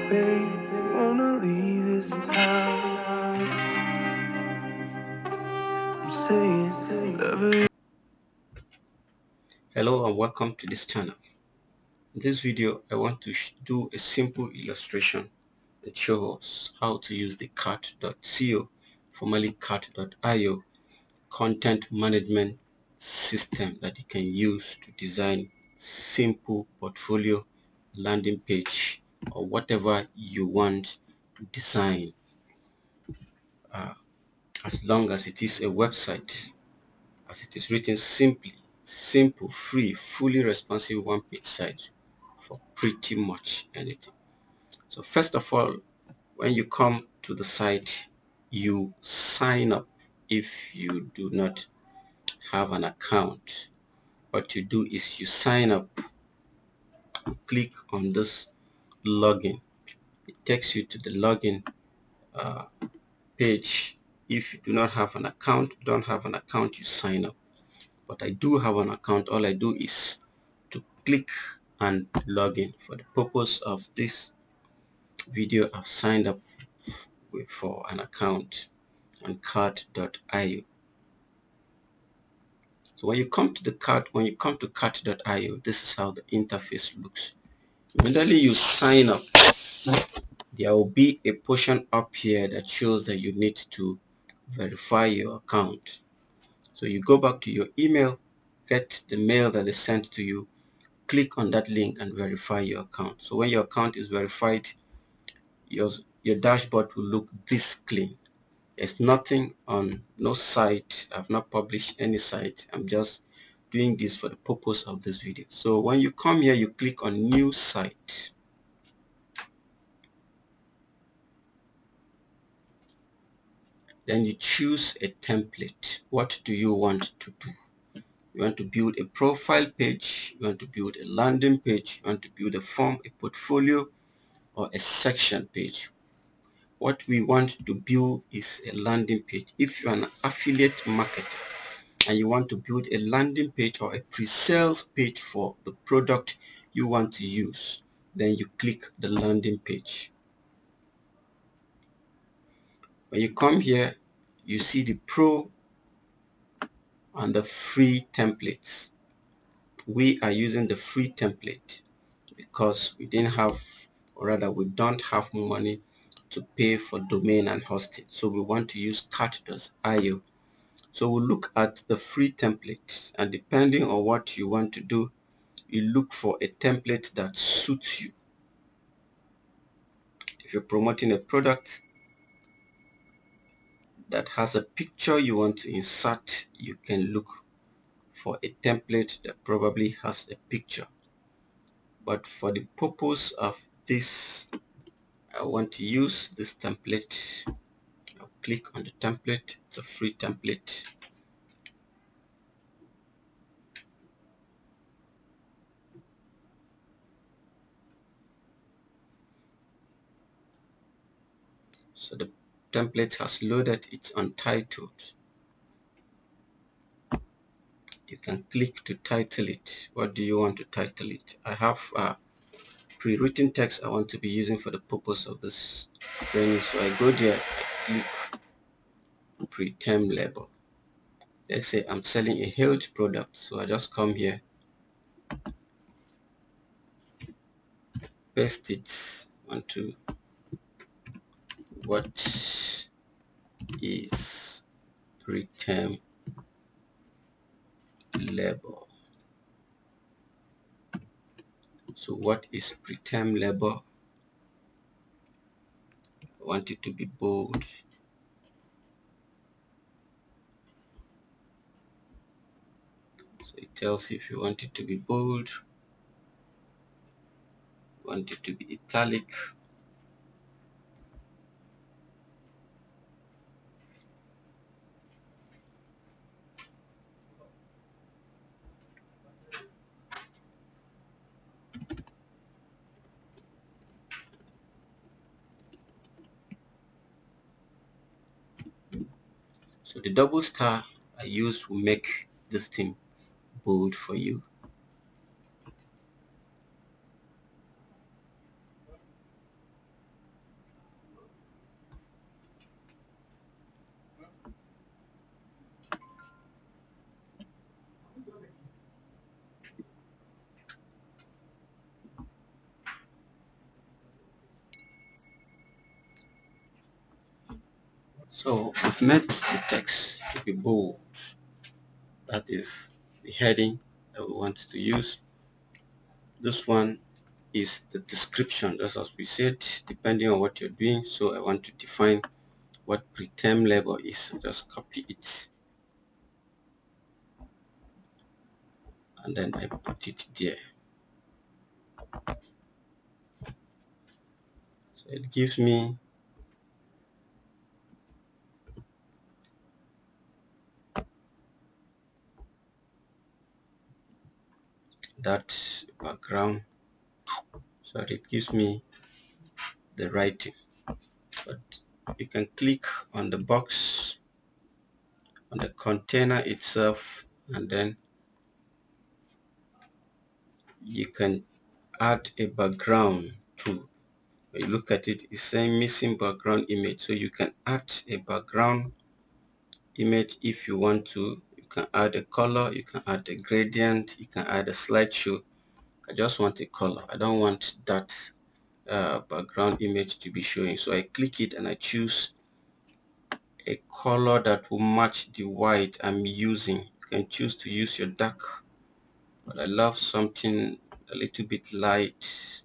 babe, wanna leave this town. I'm saying whatever. Hello and welcome to this channel. In this video, I want to do a simple illustration that shows us how to use the cart.co, formerly cart.io, content management system that you can use to design simple portfolio, landing page, or whatever you want to design, uh, as long as it is a website, as it is written simply, simple, free, fully responsive one-page site for pretty much anything. So first of all, when you come to the site, you sign up. If you do not have an account, what you do is you sign up, click on this login. It takes you to the login uh, page. If you do not have an account, don't have an account, you sign up. But I do have an account. All I do is to click and log in. For the purpose of this video, I've signed up for an account on cart.io. So when you come to cart.io, this is how the interface looks. Immediately you sign up, there will be a portion up here that shows that you need to verify your account. So you go back to your email, get the mail that is sent to you, click on that link and verify your account. So when your account is verified, your dashboard will look this clean. There's nothing on, no site. I've not published any site. I'm just doing this for the purpose of this video. So when you come here, you click on new site. Then you choose a template. What do you want to do? You want to build a profile page, you want to build a landing page, you want to build a form, a portfolio, or a section page. What we want to build is a landing page. If you're an affiliate marketer and you want to build a landing page or a pre-sales page for the product you want to use, then you click the landing page. When you come here, you see the pro and the free templates. We are using the free template because we didn't have, or rather we don't have money to pay for domain and hosting. So we want to use cart.io. So we'll look at the free template, and depending on what you want to do, you look for a template that suits you. If you're promoting a product that has a picture you want to insert, you can look for a template that probably has a picture. But for the purpose of this, I want to use this template. I'll click on the template. It's a free template. So the template has loaded. It's untitled. You can click to title it. What do you want to title it? I have pre-written text I want to be using for the purpose of this training. So I go there, I click pre-term label. Let's say I'm selling a health product. So I just come here, paste it onto what is pre-term label. So what is pre-term label? I want it to be bold. So it tells you if you want it to be bold, want it to be italic. So the double star I use will make this thing bold for you. So we've made the text to be bold. That is the heading that we want to use. This one is the description, just as we said, depending on what you're doing. So I want to define what preterm labor is. Just copy it and then I put it there. So it gives me that background. So it gives me the writing. But you can click on the box on the container itself, and then you can add a background too. When you look at it, it's saying missing background image. So you can add a background image if you want to. You can add a color, you can add a gradient, you can add a slideshow. I just want a color. I don't want that background image to be showing. So I click it and I choose a color that will match the white I'm using. You can choose to use your dark, but I love something a little bit light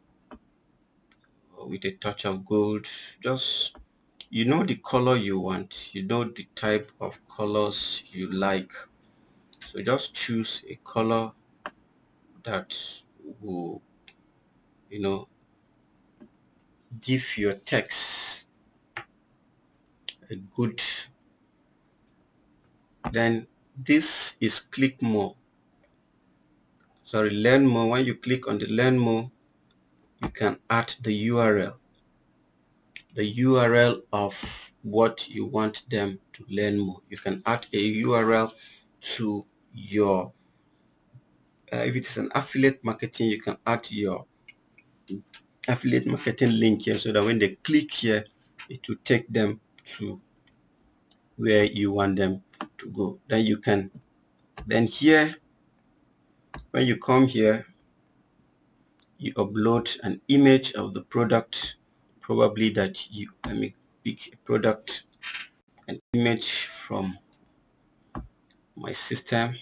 with a touch of gold. Just, you know, the color you want, you know the type of colors you like. So just choose a color that will, you know, give your text a good. Then this is click more. Sorry, learn more. When you click on the learn more, you can add the URL. The URL of what you want them to learn more. You can add a URL to your if it's an affiliate marketing, you can add your affiliate marketing link here, so that when they click here, it will take them to where you want them to go. Then you can, then here, when you come here, you upload an image of the product, probably that you, let me pick a product, an image from my system.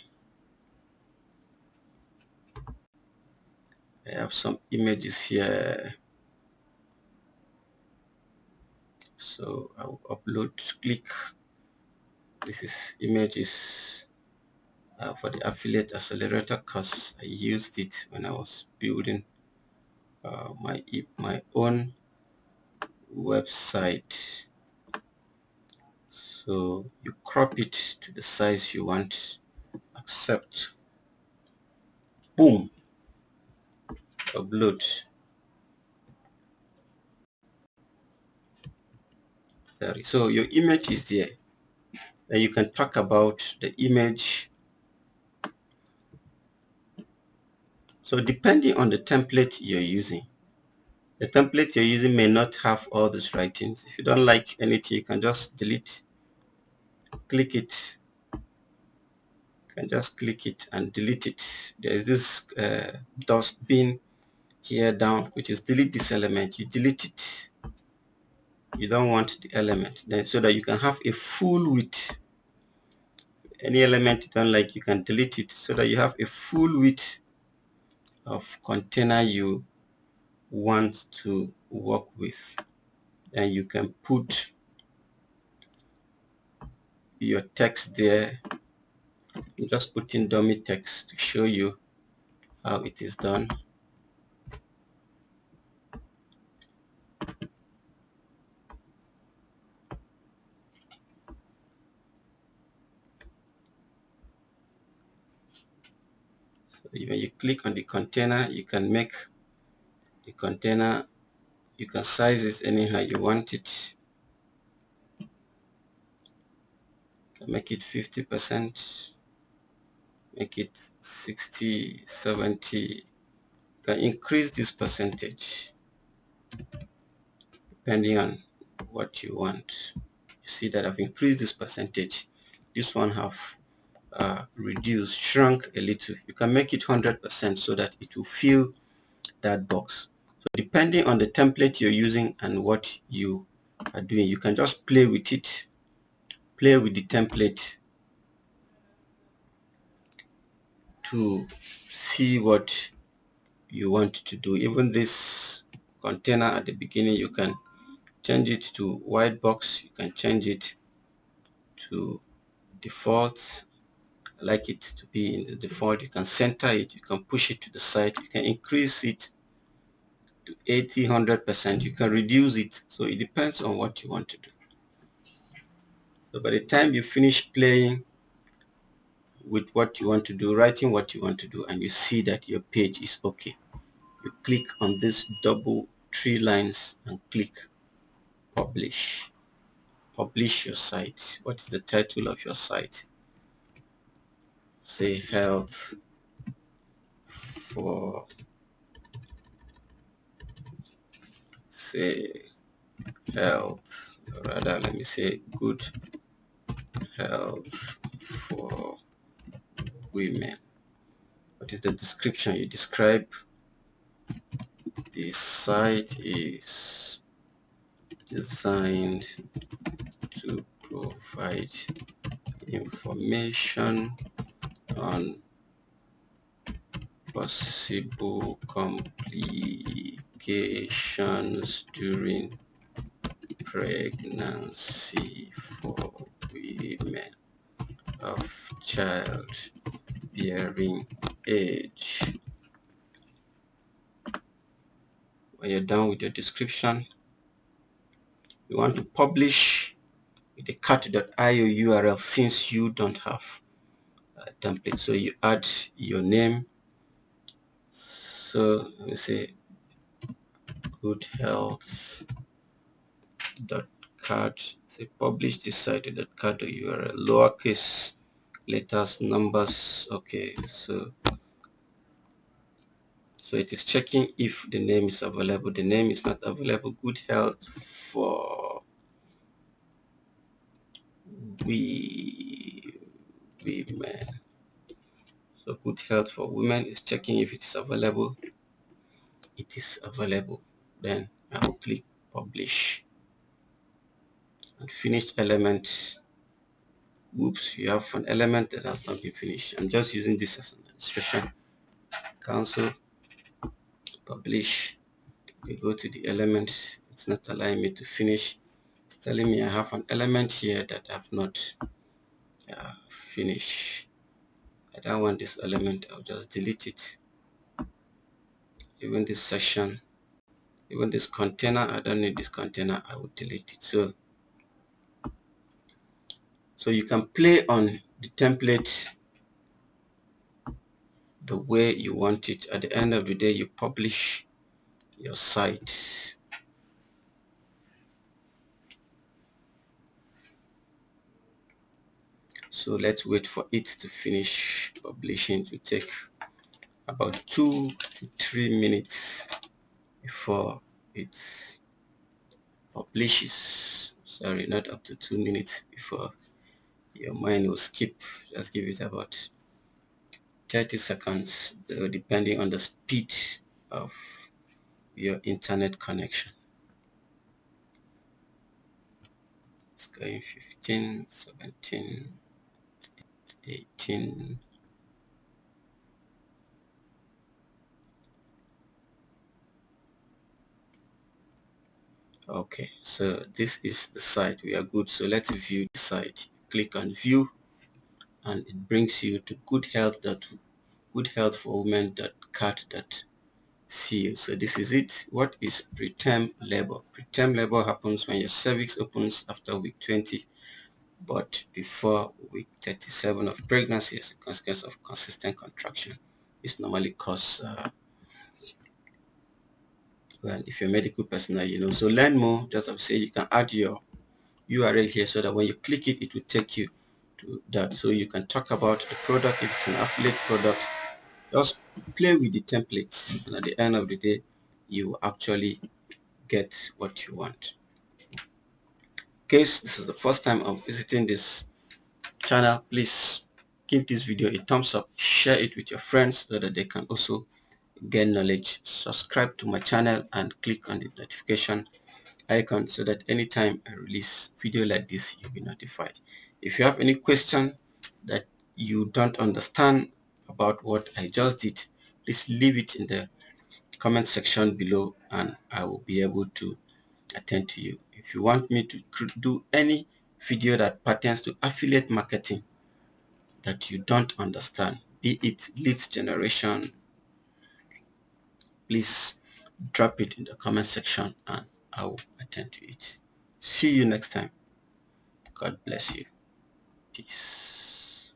I have some images here. So I'll upload, click. This is images for the affiliate accelerator course. I used it when I was building my own website. So you crop it to the size you want, accept, boom, upload. Sorry. So your image is there. Then you can talk about the image. So depending on the template you're using, the template you're using may not have all these writings. If you don't like anything, you can just delete, click it. You can just click it and delete it. There's this dustbin here down, which is delete this element. You delete it. You don't want the element. Then so that you can have a full width. Any element you don't like, you can delete it, so that you have a full width of container you want to work with. And you can put your text there. I'm just putting dummy text to show you how it is done. So when you click on the container, you can make the container, you can size it anyhow you want it. You can make it 50%, make it 60, 70. You can increase this percentage depending on what you want. You see that I've increased this percentage. This one have reduced, shrunk a little. You can make it 100% so that it will fill that box. So depending on the template you're using and what you are doing, you can just play with it play with the template to see what you want to do. Even this container at the beginning, you can change it to white box, you can change it to default. I like it to be in the default. You can center it, you can push it to the side, you can increase it to 80, 100%, you can reduce it. So it depends on what you want to do. So by the time you finish playing with what you want to do, writing what you want to do, and you see that your page is okay, you click on this double 3 lines and click publish. Publish your site. What is the title of your site? Say health for, say health, rather let me say good health for women. What is the description? You describe the site is designed to provide information on possible complications during pregnancy for women of childbearing age. When you're done with your description, you want to publish with the cat.io URL since you don't have a template. So you add your name. So let me say good health dot cat. Say publish this site dot cat URL, lowercase letters, numbers. Okay, so it is checking if the name is available. The name is not available. Good health for women. So good health for women is checking if it is available. It is available. Then I will click publish. And finished element. Whoops, you have an element that has not been finished. I'm just using this as an illustration. Cancel, publish. We go to the element. It's not allowing me to finish. It's telling me I have an element here that I have not finished. I don't want this element. I'll just delete it. Even this section, even this container, I don't need this container. I will delete it. So you can play on the template the way you want it. At the end of the day, you publish your site. So let's wait for it to finish publishing. It will take about 2 to 3 minutes before it publishes. Sorry, not up to 2 minutes before your mind will skip. Just give it about 30 seconds, depending on the speed of your internet connection. It's going 15, 17, 18. Okay, so this is the site. We are good. So let's view the site. Click on view and it brings you to goodhealthforwomen.cat.co. So this is it. What is preterm labor? Preterm labor happens when your cervix opens after week 20 but before week 37 of pregnancy as a consequence of consistent contraction. It's normally caused well, if you're a medical personnel, you know. So learn more. Just as I say, you can add your URL here so that when you click it, it will take you to that. So you can talk about the product. If it's an affiliate product, just play with the templates, and at the end of the day, you actually get what you want. In case this is the first time I'm visiting this channel, please give this video a thumbs up, share it with your friends so that they can also gain knowledge. Subscribe to my channel and click on the notification icon so that anytime I release video like this, you'll be notified. If you have any question that you don't understand about what I just did, please leave it in the comment section below and I will be able to attend to you. If you want me to do any video that pertains to affiliate marketing that you don't understand, be it leads generation, please drop it in the comment section and I will attend to it. See you next time. God bless you. Peace.